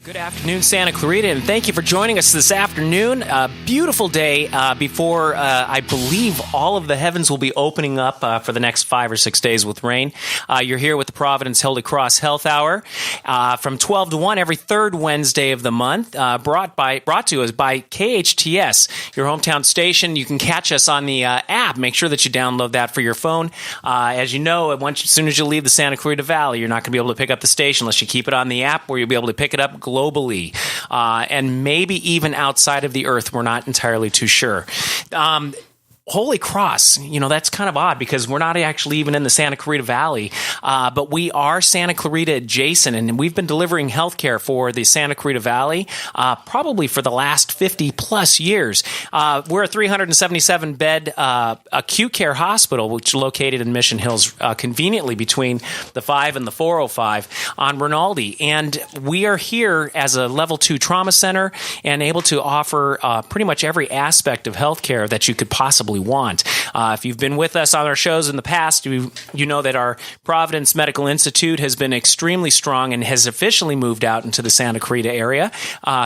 Good afternoon, Santa Clarita, and thank you for joining us this afternoon. A beautiful day before I believe all of the heavens will be opening up for the next 5 or 6 days with rain. You're here with the Providence Holy Cross Health Hour from 12 to 1 every third Wednesday of the month, brought to us by KHTS, your hometown station. You can catch us on the app. Make sure that you download that for your phone. As you know, as soon as you leave the Santa Clarita Valley, you're not going to be able to pick up the station unless you keep it on the app, where you'll be able to pick it up globally, and maybe even outside of the earth. We're not entirely too sure. Holy Cross, that's kind of odd because we're not actually even in the Santa Clarita Valley, but we are Santa Clarita adjacent, and we've been delivering healthcare for the Santa Clarita Valley probably for the last 50 plus years. We're a 377-bed acute care hospital, which is located in Mission Hills, conveniently between the 5 and the 405 on Rinaldi. And we are here as a level 2 trauma center and able to offer pretty much every aspect of healthcare that you could possibly want. If you've been with us on our shows in the past, you know that our Providence Medical Institute has been extremely strong and has officially moved out into the Santa Clarita area,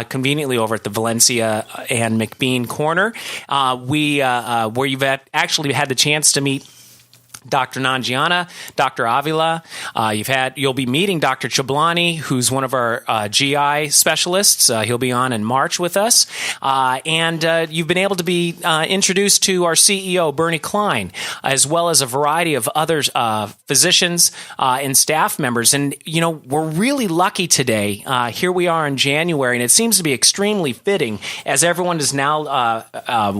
conveniently over at the Valencia and McBean corner, where you've actually had the chance to meet Dr. Nangiana, Dr. Avila. You'll be meeting Dr. Chablani, who's one of our GI specialists. He'll be on in March with us. And you've been able to be introduced to our CEO, Bernie Klein, as well as a variety of other physicians and staff members. And, we're really lucky today. Here we are in January, and it seems to be extremely fitting as everyone is now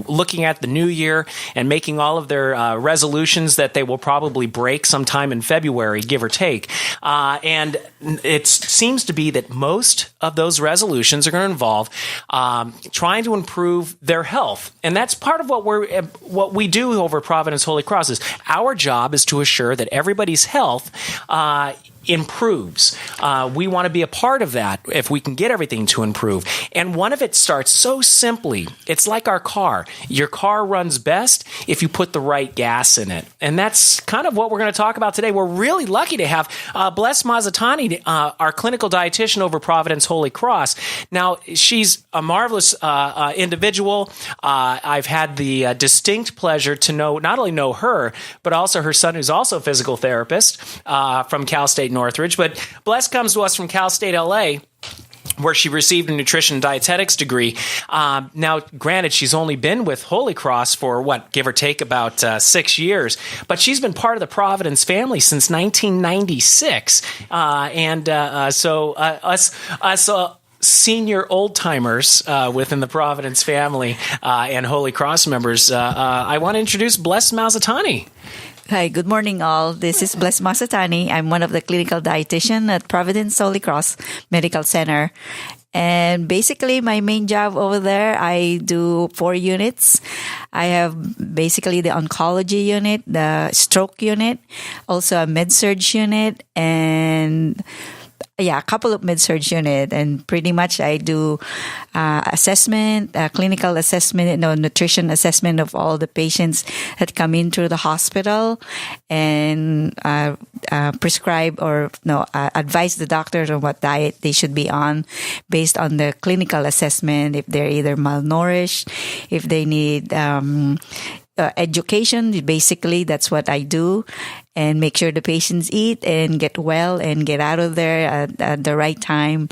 looking at the new year and making all of their resolutions that they will probably break sometime in February, give or take. And it seems to be that most of those resolutions are going to involve trying to improve their health. And that's part of what we do over Providence Holy Cross. Is our job is to assure that everybody's health improves. We want to be a part of that if we can get everything to improve. And one of it starts so simply. It's like our car. Your car runs best if you put the right gas in it. And that's kind of what we're going to talk about today. We're really lucky to have Bless Masatani, our clinical dietitian over Providence Holy Cross. Now, she's a marvelous individual. I've had the distinct pleasure to not only know her, but also her son, who's also a physical therapist from Cal State Northridge. But Bless comes to us from Cal State LA, where she received a nutrition and dietetics degree. Now, granted, she's only been with Holy Cross for, give or take about 6 years, but she's been part of the Providence family since 1996. So us senior old-timers within the Providence family and Holy Cross members, I want to introduce Bless Masatani. Hi, good morning all. This is Bless Masatani. I'm one of the clinical dietitian at Providence Holy Cross Medical Center. And basically, my main job over there, I do 4 units. I have basically the oncology unit, the stroke unit, also a med-surg unit, and a couple of med-surg unit, and pretty much I do assessment, clinical assessment, nutrition assessment of all the patients that come in through the hospital, and prescribe or advise the doctors on what diet they should be on based on the clinical assessment, if they're either malnourished, if they need education. Basically, that's what I do, and make sure the patients eat and get well and get out of there at the right time.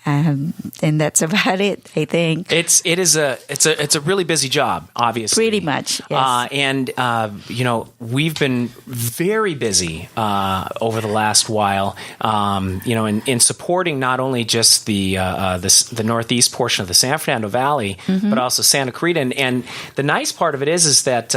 And that's about it, I think. It's a really busy job, obviously. Pretty much, yes. We've been very busy over the last while, in supporting not only just the northeast portion of the San Fernando Valley, but also Santa Clarita. And the nice part of it is that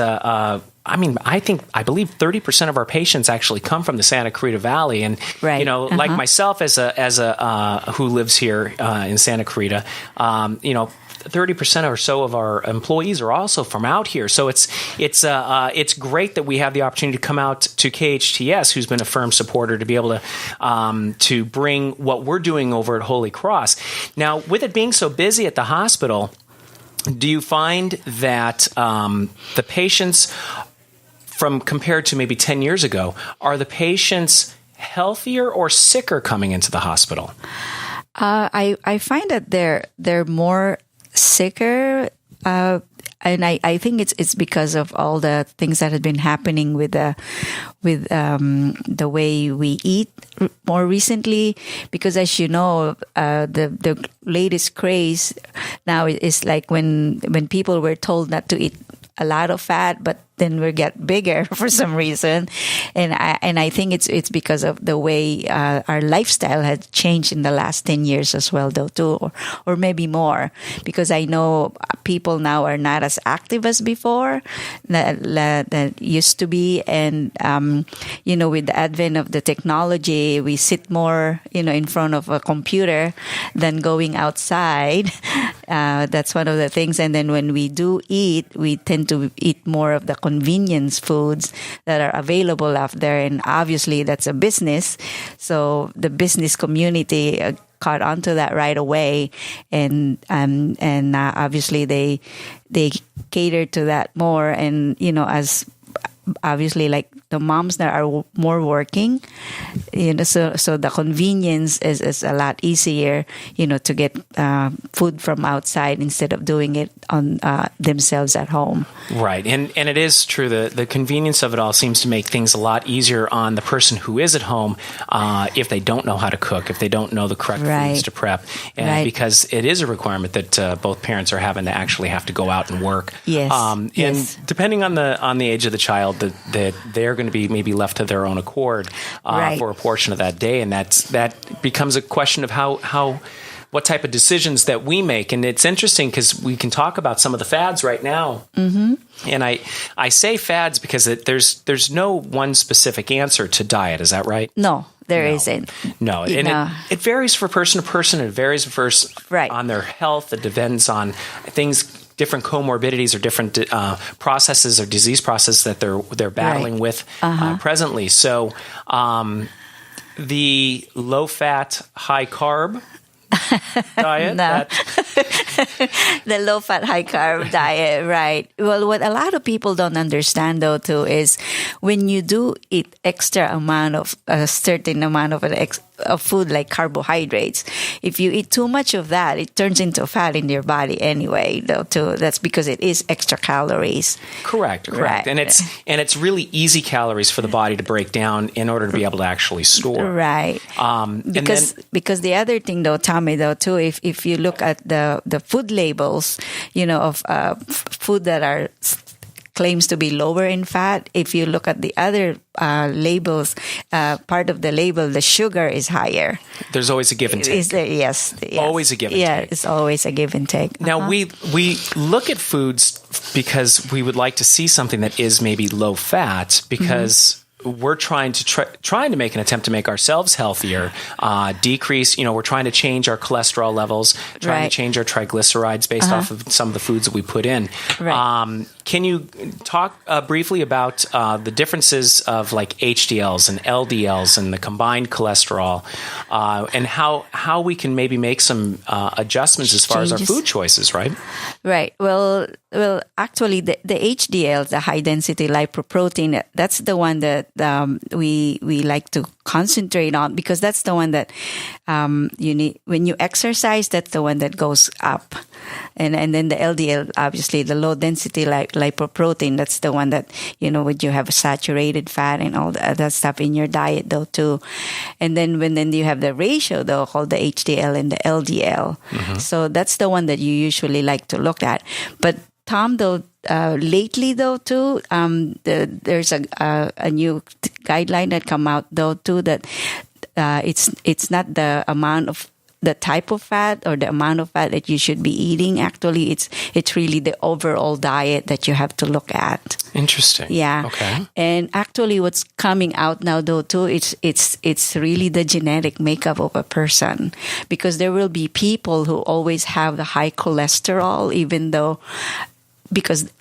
I believe 30% of our patients actually come from the Santa Clarita Valley, and like myself as a who lives here in Santa Clarita, 30% or so of our employees are also from out here. So it's great that we have the opportunity to come out to KHTS, who's been a firm supporter, to be able to bring what we're doing over at Holy Cross. Now, with it being so busy at the hospital, do you find that the patients, from compared to maybe 10 years ago, are the patients healthier or sicker coming into the hospital? I find that they're more sicker. And I think it's because of all the things that have been happening with the way we eat more recently. Because as you know, the latest craze now is like when people were told not to eat a lot of fat, but then we get bigger for some reason, and I think it's because of the way our lifestyle has changed in the last 10 years as well, though too, or maybe more, because I know people now are not as active as before that used to be, and with the advent of the technology, we sit more in front of a computer than going outside. That's one of the things, and then when we do eat, we tend to eat more of the convenience foods that are available out there, and obviously that's a business, so the business community caught onto that right away, and obviously they cater to that more, and as obviously like the moms that are more working, so the convenience is a lot easier, to get food from outside instead of doing it on themselves at home. Right, and it is true, the convenience of it all seems to make things a lot easier on the person who is at home if they don't know how to cook, if they don't know the correct foods to prep, and because it is a requirement that both parents are having to actually have to go out and work. Yes, and depending on the age of the child, that they're going to be maybe left to their own accord for a portion of that day, and that becomes a question of what type of decisions that we make. And it's interesting because we can talk about some of the fads right now. Mm-hmm. And I say fads because there's no one specific answer to diet. Is that right? No, there isn't. No, and it varies from person to person. It varies on their health. It depends on things, different comorbidities or different processes or disease processes that they're battling with presently. So the low-fat, high-carb diet. The low-fat, high-carb diet, right. Well, what a lot of people don't understand, though, too, is when you do eat extra amount of a certain amount of food like carbohydrates, if you eat too much of that, it turns into fat in your body anyway, though, too. That's because it is extra calories. Correct. Right. And it's really easy calories for the body to break down in order to be able to actually store. Right. Because the other thing, though, Tommy, though, too, if you look at the food labels, of food that are claims to be lower in fat, if you look at the other labels, part of the label, the sugar is higher. There's always a give and take. Yes. Always a give and take. Yeah, it's always a give and take. Now, we look at foods because we would like to see something that is maybe low fat, because we're trying to make an attempt to make ourselves healthier, decrease. We're trying to change our cholesterol levels, trying to change our triglycerides based off of some of the foods that we put in. Right. Can you talk briefly about the differences of like HDLs and LDLs and the combined cholesterol, and how we can maybe make some adjustments as far as our food choices, right? Right. Well, actually, the HDL, the high density lipoprotein, that's the one that we like to concentrate on, because that's the one that you need when you exercise. That's the one that goes up, and then the LDL, obviously the low density lipoprotein, that's the one that when you have saturated fat and all that stuff in your diet, though, too. And then you have the ratio, though, called the HDL and the LDL. Mm-hmm. So that's the one that you usually like to look at. But Tom, though, lately, though, too, there's a new guideline that come out, though, too, that it's not the amount of the type of fat or the amount of fat that you should be eating. Actually, it's really the overall diet that you have to look at. Interesting. Yeah. Okay. And actually, what's coming out now, though, too, it's really the genetic makeup of a person, because there will be people who always have the high cholesterol, even though because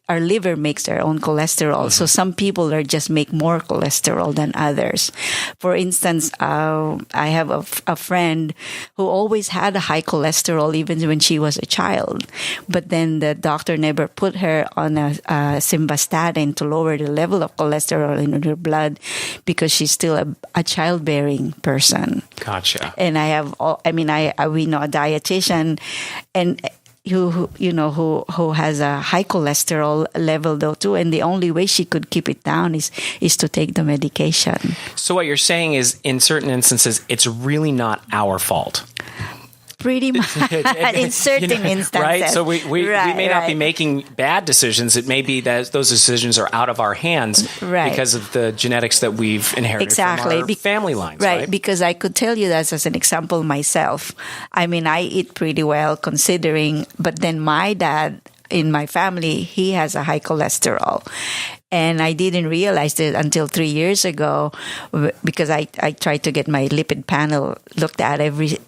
our liver makes their own cholesterol. So some people just make more cholesterol than others. For instance, I have a friend who always had a high cholesterol even when she was a child, but then the doctor never put her on a simvastatin to lower the level of cholesterol in her blood because she's still a childbearing person. Gotcha. And we know a dietitian and who has a high cholesterol level though too, and the only way she could keep it down is to take the medication. So what you're saying is, in certain instances, it's really not our fault. Pretty much, in certain instances. Right? So we may not be making bad decisions. It may be that those decisions are out of our hands because of the genetics that we've inherited from our family lines. Right, because I could tell you that as an example myself. I mean, I eat pretty well considering, but then my dad in my family, he has a high cholesterol. And I didn't realize it until 3 years ago because I tried to get my lipid panel looked at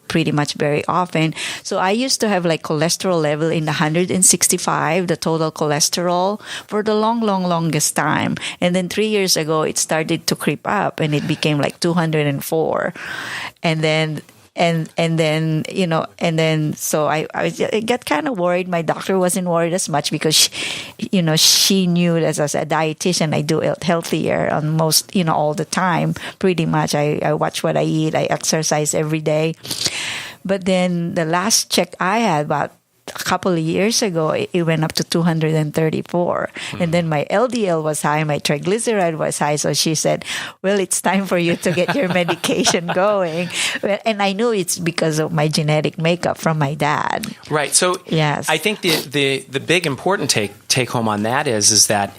pretty much very often. So I used to have like cholesterol level in the 165, the total cholesterol, for the longest time. And then 3 years ago, it started to creep up and it became like 204. And then so I got kind of worried. My doctor wasn't worried as much because she knew that as a dietitian I do eat healthier on most, all the time. Pretty much I watch what I eat. I exercise every day. But then the last check I had about a couple of years ago, it went up to 234. And then my LDL was high, my triglyceride was high. So she said, well, it's time for you to get your medication going. And I knew it's because of my genetic makeup from my dad. Right. So yes. I think the big important take home on that is that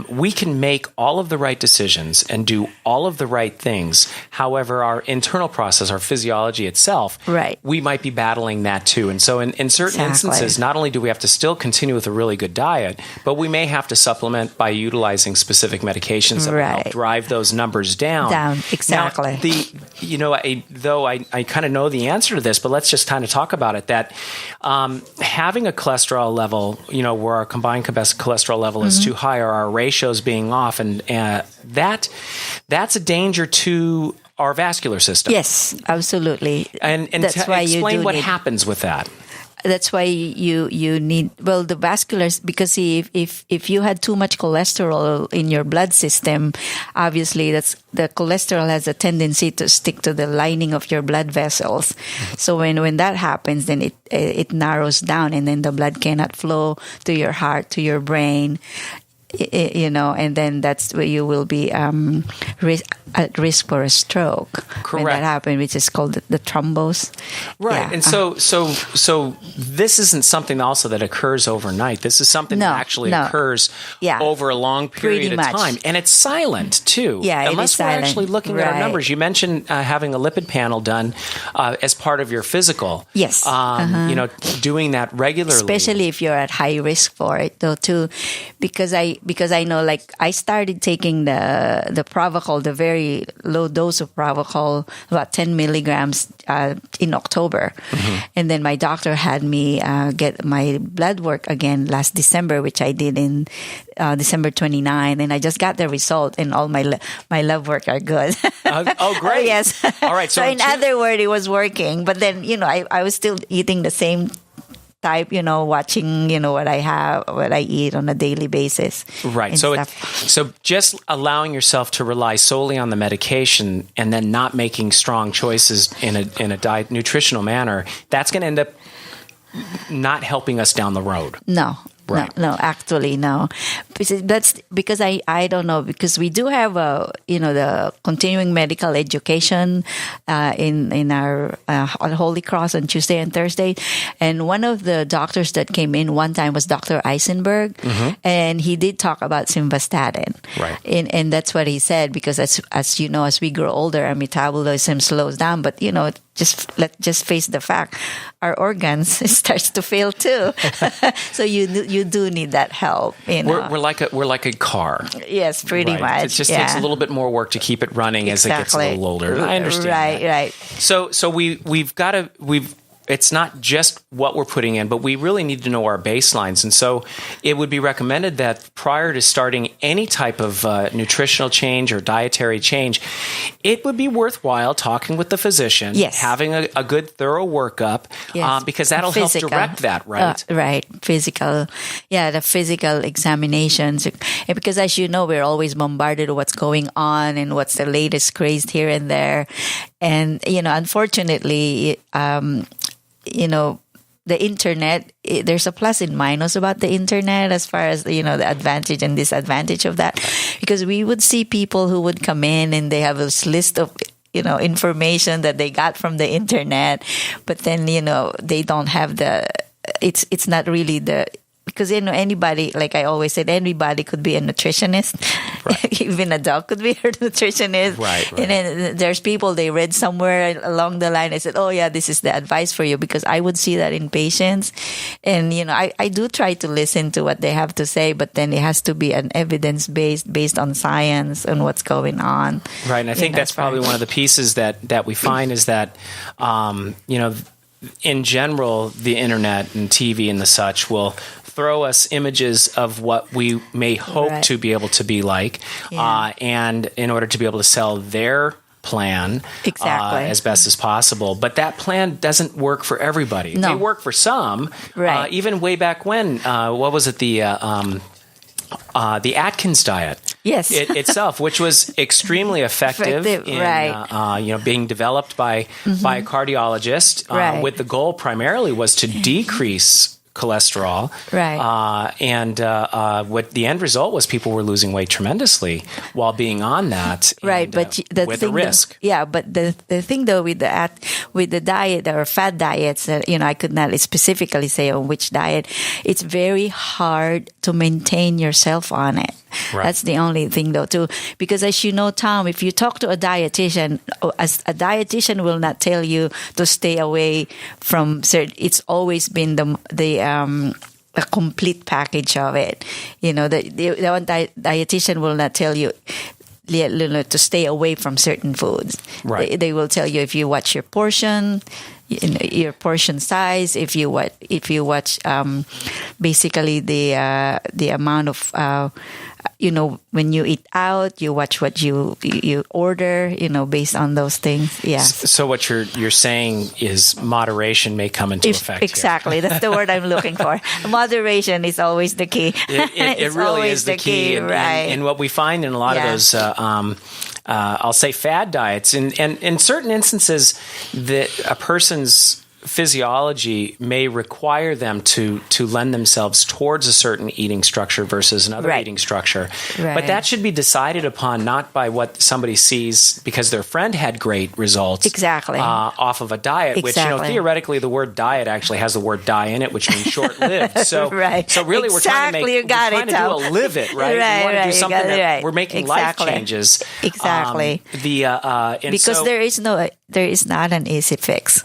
we can make all of the right decisions and do all of the right things. However, our internal process, our physiology itself, we might be battling that too. And so in certain instances, not only do we have to still continue with a really good diet, but we may have to supplement by utilizing specific medications that will help drive those numbers down. Exactly. Now, I kind of know the answer to this, but let's just kind of talk about it, that having a cholesterol level, where our combined cholesterol level is too high or our ratios being off, and that's a danger to our vascular system. Yes, absolutely. And that's why explain what happens with that. That's why you need, the vasculars, because if you had too much cholesterol in your blood system, obviously the cholesterol has a tendency to stick to the lining of your blood vessels. So when that happens, then it narrows down, and then the blood cannot flow to your heart, to your brain. And then that's where you will be at risk for a stroke. Correct. When that happens, which is called the thrombose. Right. Yeah. And so this isn't something also that occurs overnight. This is something that actually occurs over a long period of time. And it's silent, too. Yeah, unless we're actually looking at our numbers. You mentioned having a lipid panel done as part of your physical. Yes. Doing that regularly. Especially if you're at high risk for it, though, too. Because I know, like, I started taking the Provocol, the very low dose of Provocol, about 10 milligrams in October. And then my doctor had me get my blood work again last December, which I did in December 29. And I just got the result, and all my lab work are good. Great. Yes. All right. So in other words, it was working. But then, I was still eating the same type, watching, what I eat on a daily basis. Right. So just allowing yourself to rely solely on the medication and then not making strong choices in a diet nutritional manner, that's going to end up not helping us down the road. No. Right. No, actually, no. That's because I don't know, because we do have the continuing medical education in our Holy Cross on Tuesday and Thursday, and one of the doctors that came in one time was Dr. Eisenberg, and he did talk about simvastatin, right? And that's what he said, because as we grow older, our metabolism slows down, but let's just face the fact, our organs starts to fail too. So you do need that help. We're like a car. Yes, pretty much. It just takes a little bit more work to keep it running as it gets a little older. I understand. Right. So we've it's not just what we're putting in, but we really need to know our baselines. And so it would be recommended that prior to starting any type of nutritional change or dietary change, it would be worthwhile talking with the physician, having a good thorough workup, because that'll help direct that, right? Right. Physical. Yeah, the physical examinations. And because as you know, we're always bombarded with what's going on and what's the latest craze here and there. And, unfortunately, the internet, there's a plus and minus about the internet as far as, the advantage and disadvantage of that. Because we would see people who would come in and they have this list of, information that they got from the internet, but then, they don't have it's not really because anybody, like I always said, anybody could be a nutritionist. Right. Even a dog could be a nutritionist. Right. And then there's people they read somewhere along the line. I said, "Oh yeah, this is the advice for you," because I would see that in patients, and I do try to listen to what they have to say, but then it has to be an evidence based on science and what's going on. Right, and I think that's probably one of the pieces that we find is that in general, the internet and TV and the such will throw us images of what we may hope to be able to be like, and in order to be able to sell their plan as best as possible. But that plan doesn't work for everybody. No. It may work for some. Right. Even way back when, what was it, the Atkins diet? Yes. Itself, which was extremely effective in being developed by a cardiologist, with the goal primarily was to decrease cholesterol. Right. And what the end result was, people were losing weight tremendously while being on that. Right. And, but with a risk. But the thing though with the diet or fad diets, I could not specifically say on which diet, it's very hard to maintain yourself on it. Right. That's the only thing though too, because as you know, Tom, if you talk to a dietitian, a dietitian will not tell you to stay away from certain. It's always been a complete package of it. The one dietitian will not tell you to stay away from certain foods. Right. They will tell you if you watch your portion. Your portion size, if you watch basically the amount of when you eat out, you watch what you order, based on those things. Yeah. So what you're saying is moderation may come into effect. Exactly. That's the word I'm looking for. Moderation is always the key. It really is the key. Right. And what we find in a lot of those I'll say fad diets, and in certain instances that a person's physiology may require them to lend themselves towards a certain eating structure versus another eating structure. Right. But that should be decided upon not by what somebody sees because their friend had great results off of a diet, which theoretically the word diet actually has the word die in it, which means short-lived. So so really we're trying to do a live it, right? We want to do something that we're making life changes. Exactly. Because there is not an easy fix.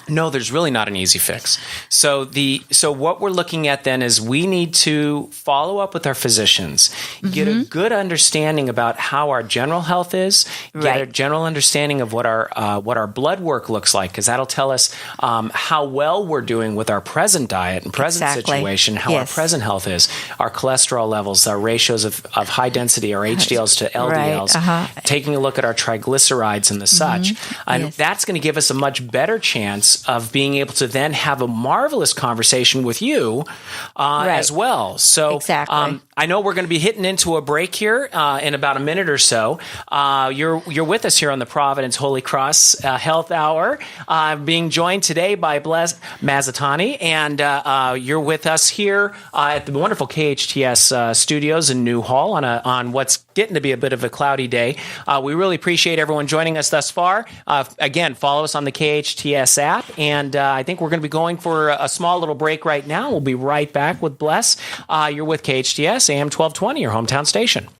No, there's really not an easy fix. So what we're looking at then is we need to follow up with our physicians, get a good understanding about how our general health is, get a general understanding of what our blood work looks like, because that'll tell us how well we're doing with our present diet and present situation, how our present health is, our cholesterol levels, our ratios of high density, our HDLs to LDLs, taking a look at our triglycerides and the such. And that's going to give us a much better chance of being able to then have a marvelous conversation with you as well. So I know we're going to be hitting into a break here in about a minute or so. You're with us here on the Providence Holy Cross Health Hour, being joined today by Bless Masatani, and you're with us here at the wonderful KHTS studios in New Hall on what's getting to be a bit of a cloudy day. We really appreciate everyone joining us thus far. Again, follow us on the KHTS app. And I think we're going to be going for a small little break right now. We'll be right back with Bless. You're with KHTS, AM 1220, your hometown station.